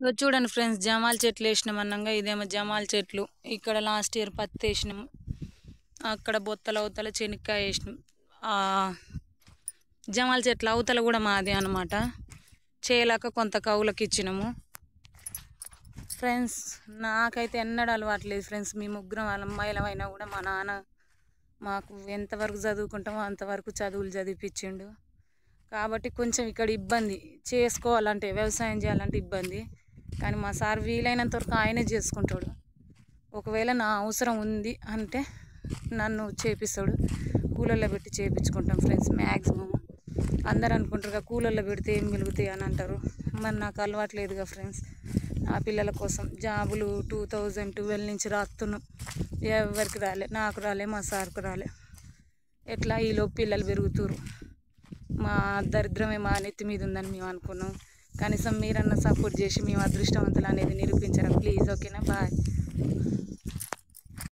ఇగో చూడండి ఫ్రెండ్స్, జమాల్ చెట్లు వేసినాం అన్నాగా. ఇదేమో జమాల్ చెట్లు. ఇక్కడ లాస్ట్ ఇయర్ పత్తి వేసినాము. అక్కడ బొత్తల అవతల చెనిక్కాయ వేసినాం. జమాల్ చెట్లు అవతల కూడా మాది అనమాట. చేయలేక కొంత కవులకు ఇచ్చినాము. ఫ్రెండ్స్, నాకైతే ఎన్నడూ అలవాట్లేదు ఫ్రెండ్స్. మీ ముగ్గురం వాళ్ళ అమ్మాయిలమైనా కూడా మా నాన్న మాకు ఎంతవరకు చదువుకుంటామో అంతవరకు చదువులు చదివిపించిండు. కాబట్టి కొంచెం ఇక్కడ ఇబ్బంది, చేసుకోవాలంటే వ్యవసాయం చేయాలంటే ఇబ్బంది. కానీ మా సార్ వీలైనంత వరకు ఆయనే చేసుకుంటాడు. ఒకవేళ నా అవసరం ఉంది అంటే నన్ను చేపిస్తాడు. కూలర్లో పెట్టి చేయించుకుంటాం ఫ్రెండ్స్. మ్యాక్సిమం అందరు అనుకుంటారు కూలర్లో పెడితే ఏం మిలుగుతాయి అని అంటారు. మరి నాకు అలవాట్లేదుగా ఫ్రెండ్స్. ఆ పిల్లల కోసం జాబులు 2012 నుంచి రాస్తున్నాం. ఎవరికి రాలే, నాకు రాలే, మా సార్కు రాలే. ఎట్లా ఈలోపు పిల్లలు పెరుగుతురు. మా దరిద్రమే మా నెత్తి మీద ఉందని మేము అనుకున్నాం. కనీసం మీరన్నా సపోర్ట్ చేసి మేము అదృష్టవంతులు అనేది నిరూపించరా ప్లీజ్. ఓకేనా? బాయ్.